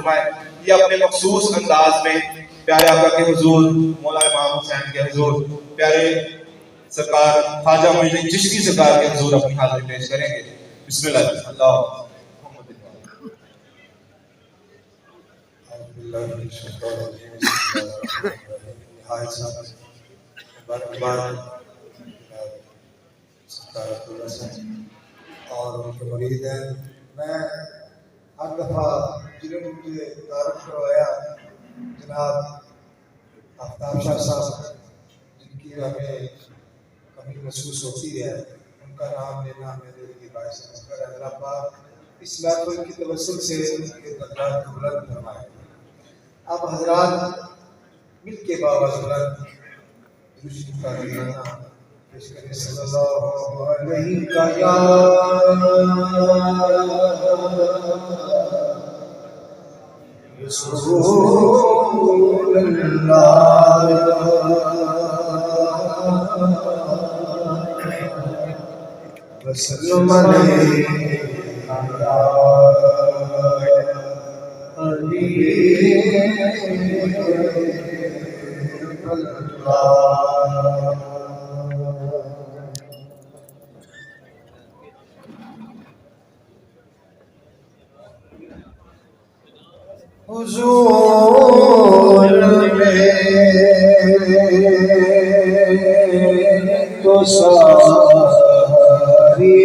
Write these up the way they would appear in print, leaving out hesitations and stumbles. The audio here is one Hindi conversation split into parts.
फरमाए। ये अपने मखसूस अंदाज में प्यारे आका के हुजूर, मौला इमाम हुसैन के हुजूर, प्यारे सरकार ख्वाजा मोइनुद्दीन चिश्ती सरकार के हुजूर अपनी हाजिरी पेश करेंगे। बिस्मिल्लाह। और उनके मुरीद हैं। मैं हर दफ़ा जिन्होंने मुझे तारुफ करवाया, जनाब आफ्ताब शाह साहब, जिनकी हमें कमी महसूस होती है, उनका नाम लेना मेरे लिए बाइस है। अल्लाह पाक इस महफिल की तवस्सुल से उनके दर्जात को बुलंद फरमाए। अब हजरात मिल के बाबा बुलंद दुरूद का दीवाना पेश करें। सल्लल्लाहु अलैहि हुजूर में तो सारी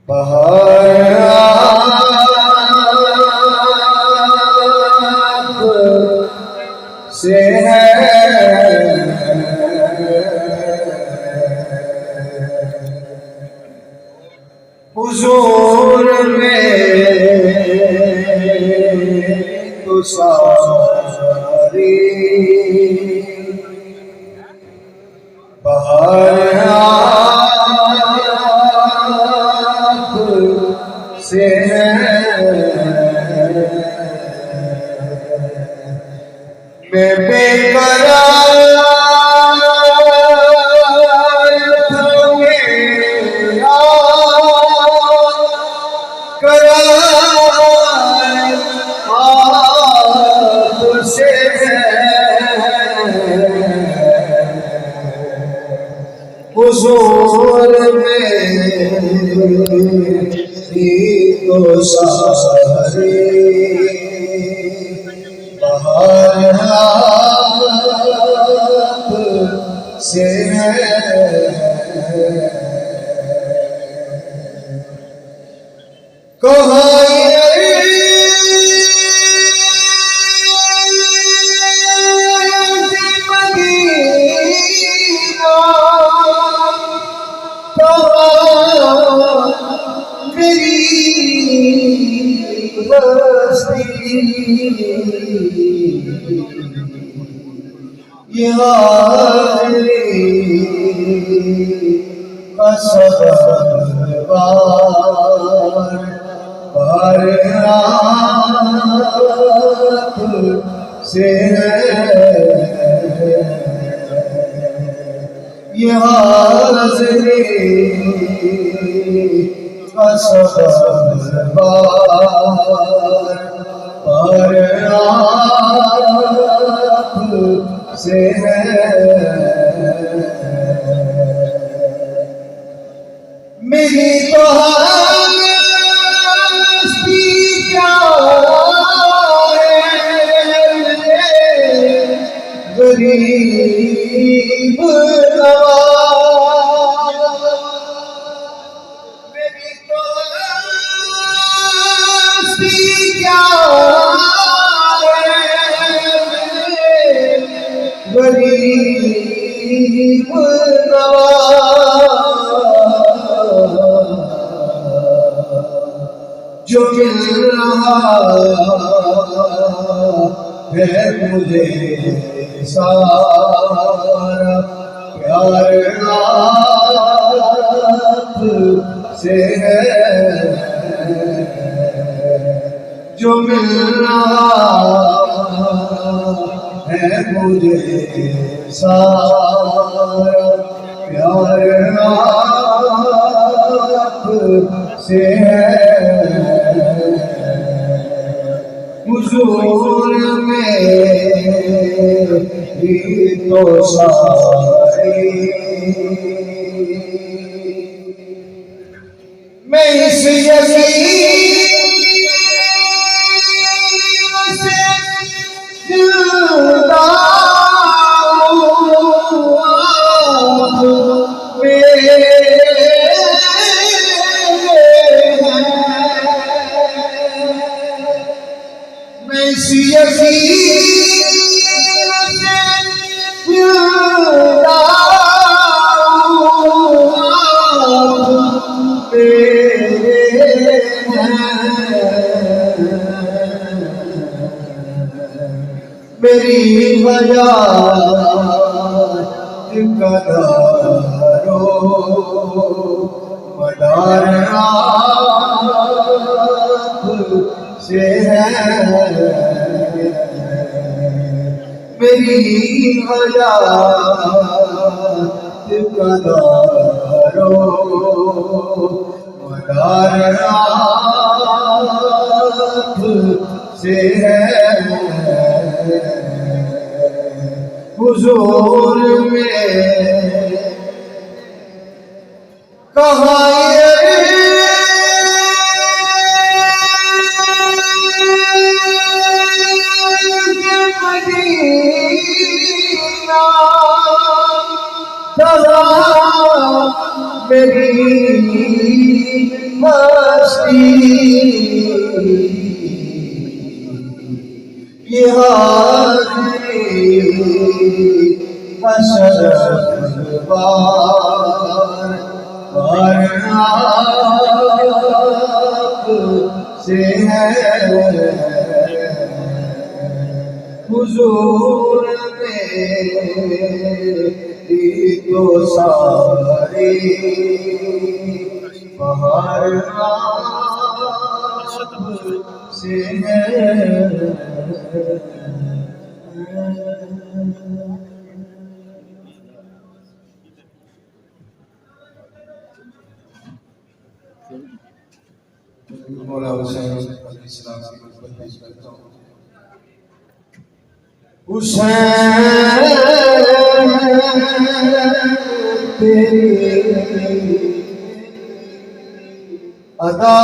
बहार से है। हुजूर में तो सारी बहार से है। मैं बेकरार था मेरा करार आपसे है। हुजूर में ही तो सारी बहार से है। से ये हाज़िरी का सबब पर आप से है। मेरी तो हस्ती क्या गरीब नवाज़, मेरी तो हस्ती क्या गरीब नवाज़, जो मिल रहा है मुझे सारा प्यार आप से है। जो मिल रहा है मुझे सारा प्यार आप से है हुजूर में ही तो सारी मैं इस यकीन से जिंदा मैं इस यकीन से जिंदा मेरी हयात कदारो मदार आप से है मेरी हयात कदारो मदार आप से है हुजूर में कहाँ मदीना चला मेरी मस्ती ये हशर बार आप से है हुजूर मेरी तो सारी बाहर आप से है मौला हुसैन अलैहिस्सलाम की मदद पेश करता हूँ। हुसैन तेरी अदा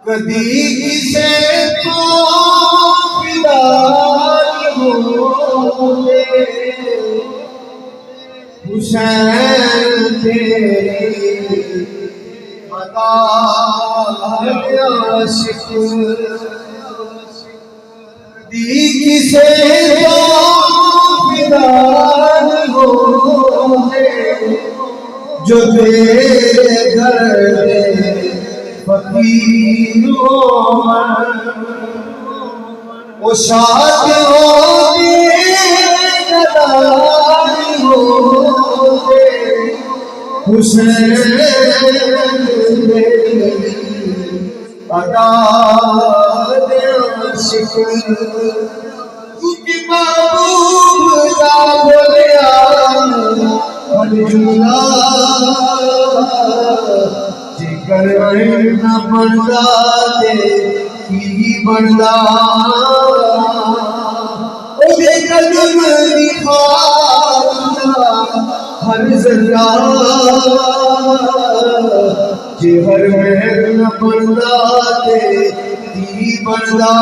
कदी किसे को फिदा होए हुसैन तेरी अदा आशिक दी किसे को फिदा होए जो तेरे घर फकीर वो शाद होगी गदारी होगे हुसैन अदा आशिक क्योंकि महबूब का बोलिया जिगर न बनदा ते की बनदा ओदे कदम दी खाना हर जरा जे हर महर न बनदा ते की बनदा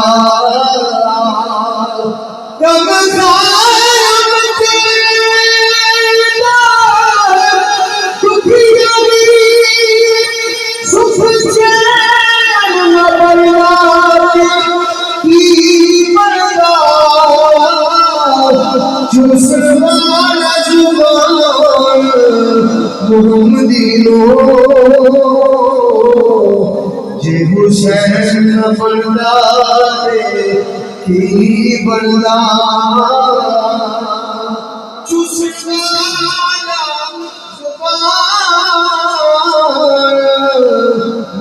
जे हुसैन बनदा की बनदा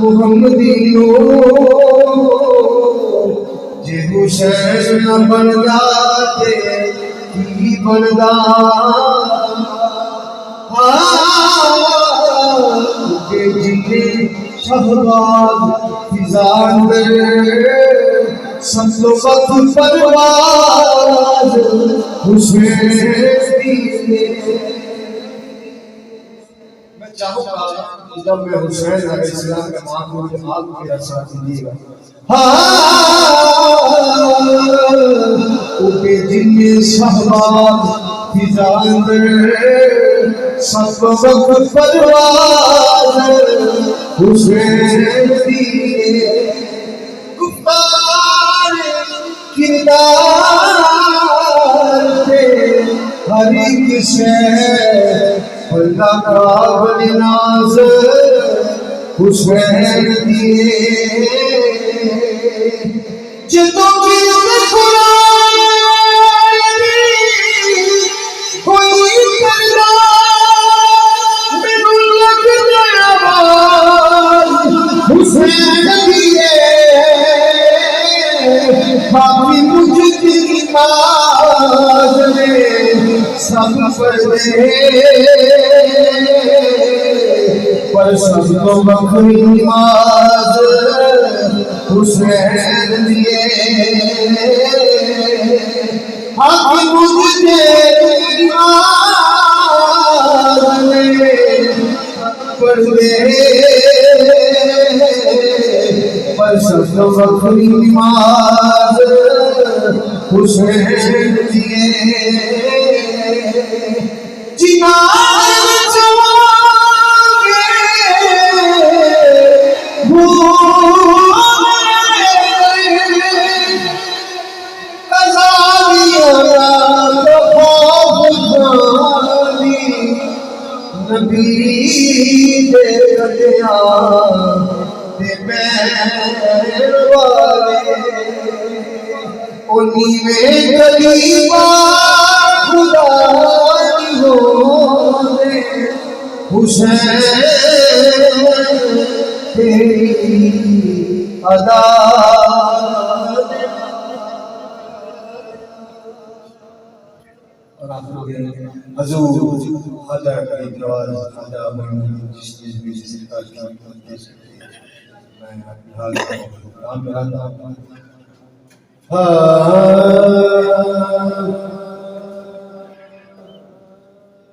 मुहम्मदीनो जे हुसैन बनदा की बनदा के जिले शहबाज फिजांदर संतोबत परवाज हुसैन। मैं चाहूंगा जब मैं हुसैन अलैहिस्सलाम के मामूल में आप मेरा साथ दीजिएगा। उनके जिन्ने शहबाज फिजांदर सब वक्त परवाज हुसैन दिए गुफ्तार किरदार पे हर एक शय अल्लाह का बलिनाज हुसैन दिए जितों की कोई करना हुसैन दिए बाकी मुझे नमाज में सब पढ़े पर सब तो बखरी नमाज हुसैन दिए बाकी मुझे नमाज में पढ़े पर सब बखरी नमाज हुसैन दिए जिनार जवाने नबी दे कलिया दे पैर वाले उन्हीं में कलीमा खुदा होने हुसैन तेरी अदा और आप लोग हजूर ख्वाजा का इकरार ख्वाजा मौलाना जिस चीज भी सरकार की मैं हाल काम कराता हूं।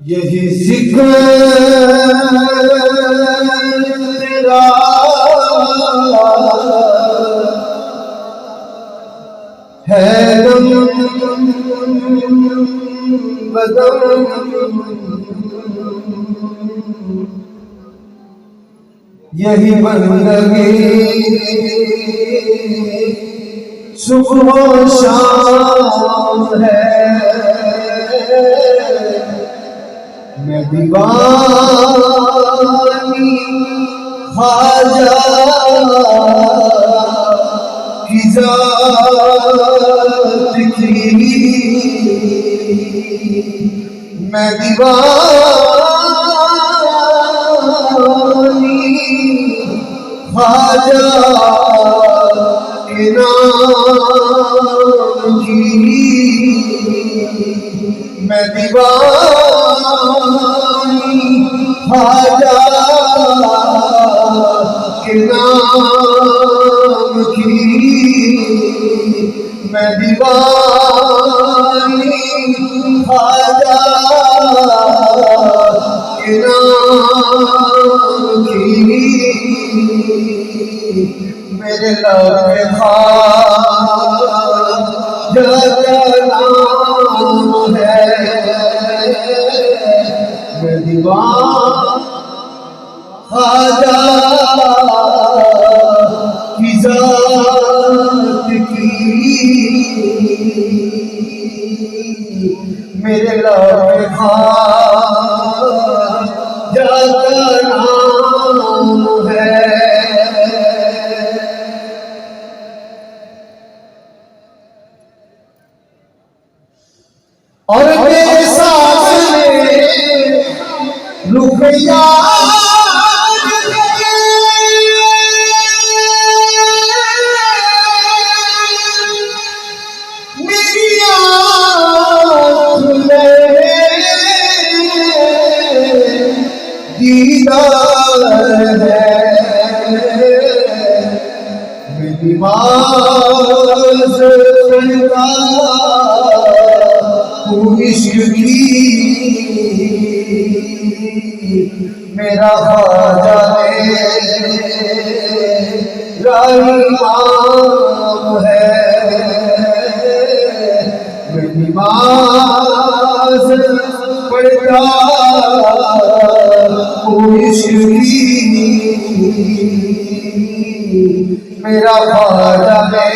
यही जिक्र तेरा है बदम यही बंदगी सुबह शाम है मैं दीवानी ख्वाजा की जात की मैं दीवानी ख्वाजा के नाम की मैं दीवानी ख्वाजा के नाम की मैं दीवानी ख्वाजा के नाम की मेरे लबे ख्वाजा का नाम है मैं दीवाना ख्वाजा की जात की मेरे लबे ख्वाजा का नाम है। और मेरे सामने रुपया मेरी मेरा ख्वाजा मेरा इमाम है। मैं नमाज पढ़ता हूँ इश्क की, मेरा ख्वाजा मेरा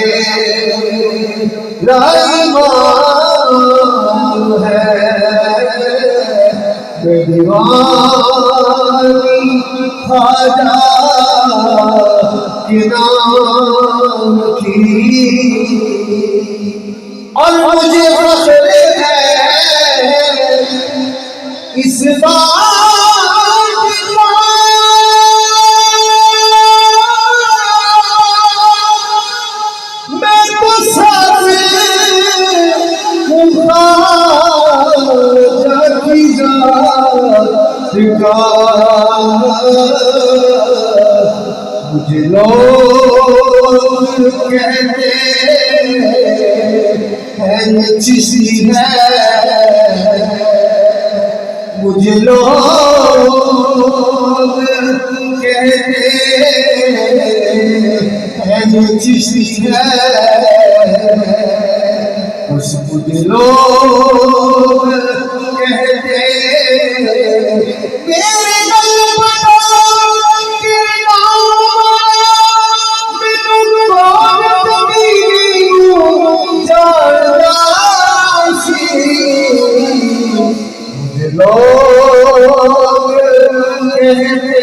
इमाम है। मैं दीवानी ख्वाजा के नाम की, और मुझे फख्र है इस बात का, मैं तो ख्वाजा की ज़ात का। मुझे लोग कहते हैं ये चिश्ती है, मुझे लोग कहते हैं ये चिश्ती है। मुझे लोग कहते मेरे कल्ब के नाम में कभी जानता सी। मुझे लोग कहते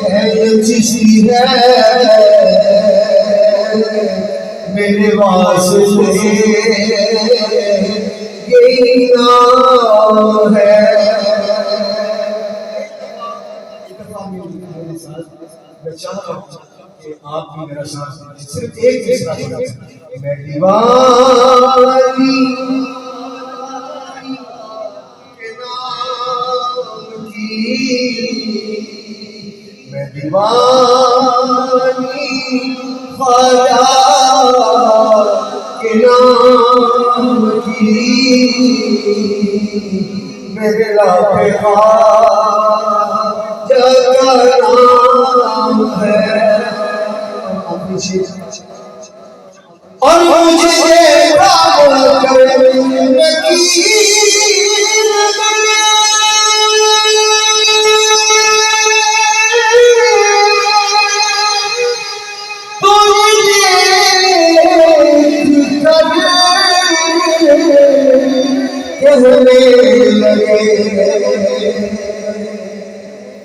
हैं ये चिश्ती है, मेरे वास्ते यही नाम है। मैं चाहता हूँ कि आप भी मेरा साथ सिर्फ एक मिसरा गा सकते। मैं दीवानी के नाम की, मैं दीवानी ख्वाजा के नाम की, मेरे लाखे ख्वाजा का नाम है। और मुझे काम करने की कहने लगे,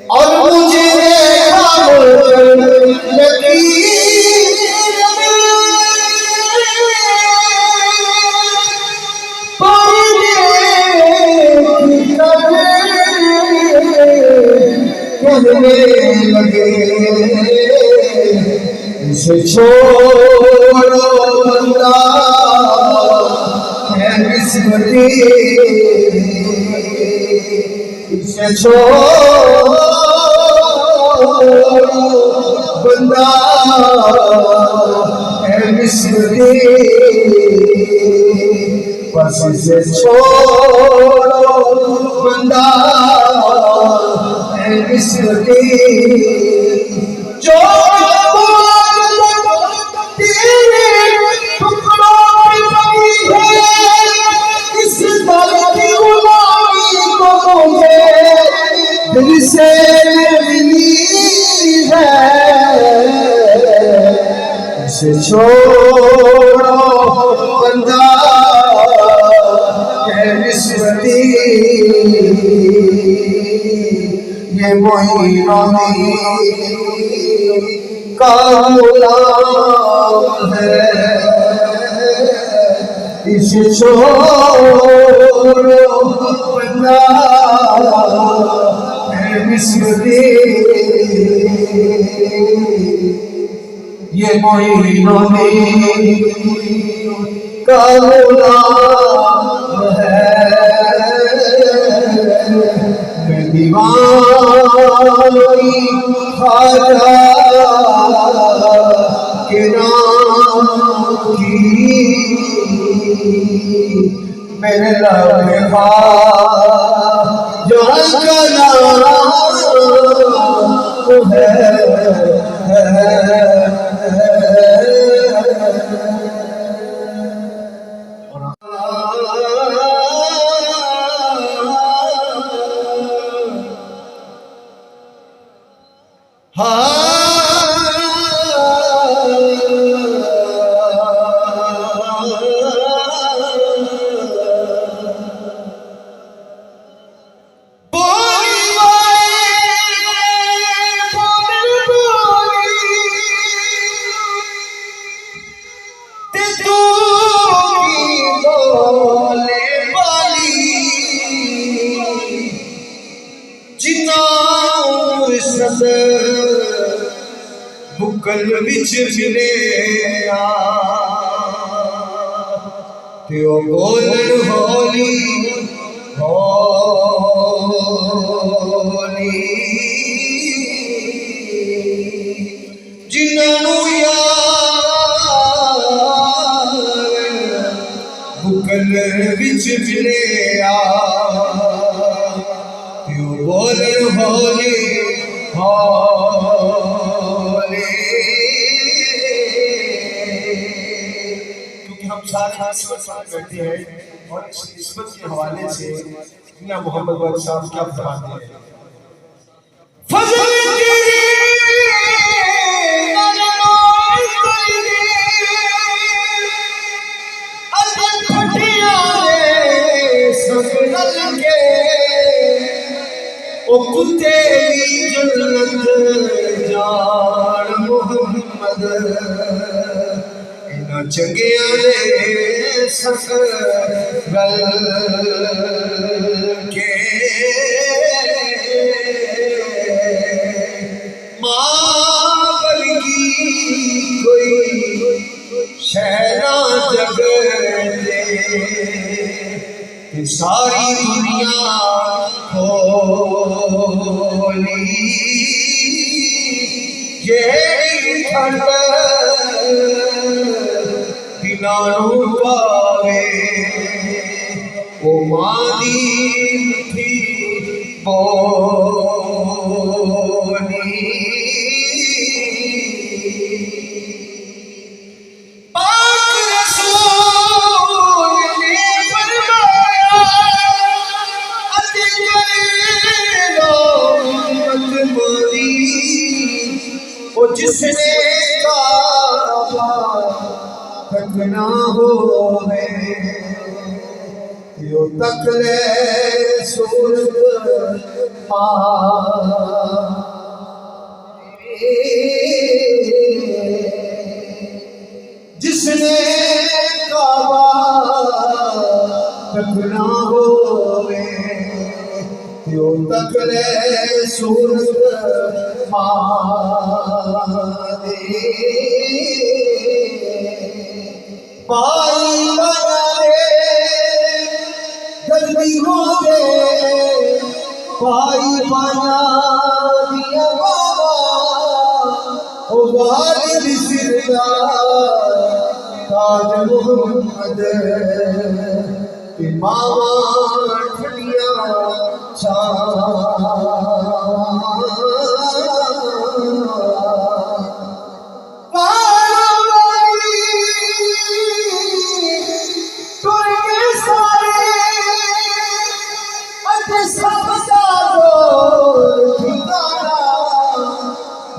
और मुझे काम लगी कहने लगे, इसे छोड़ो बंदा है किस्मती, इसे छोड़ो बंदा है किस्मती, बस इसे छोड़ो बंदा है किस्मती। जो तेरे टुकड़ों में बनी है, इस दर की गुलामी को मुझे दिल से मिली है, इसे छोड़ो बंदा है किस्मती। ये मोइनुद्दीन का गुलाम है, इसे छोड़ो बंदा है किस्मती। ये मोइनुद्दीन का गुलाम है, मैं दीवानी ख्वाजा के नाम की, मेरे लब जो का नाम बुकल विच मिले त्यो बोलन होली होली जिन्हों यार बुकल विच मिले त्यो बोलन होली क्योंकि हम सारे निस्बत बैठे हैं और इस निस्बत के हवाले से मियां मोहम्मद वाली साहब क्या फरमाते हैं। फजल ओ कुत्ते दी जन्नत जान मोहम्मद इना चंगियां दे सफल के मां बल्कि कोई शहना जग दे सारी दुनिया होली ये ठंड दिनानू पावे ओ मादी थी बोली जिसने तकना हो यो तकले सूरत जिसने काबा तकना हो यो तकले सूरत पाई बनाए जल्दी हो गए पाई बना दिया बाबा ओ वालिद सिरदार ताज मोहम्मद के मामा ठिया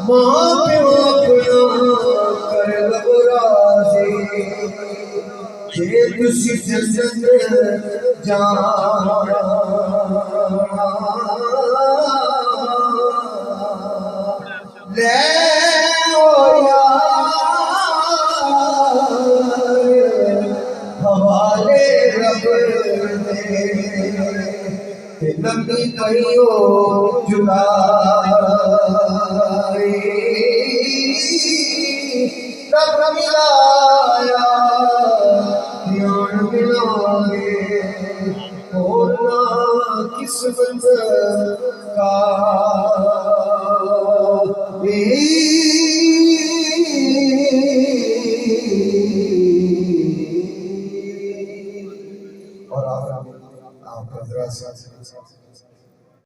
मां प्यो कर लबराजी जे तुसी जन्नत जाना ले ओ यार हवाले रब दे लंबी कहियो जुदाई रब मिलाया ध्यान मिलाए और ना किस्मत का और आप हजरात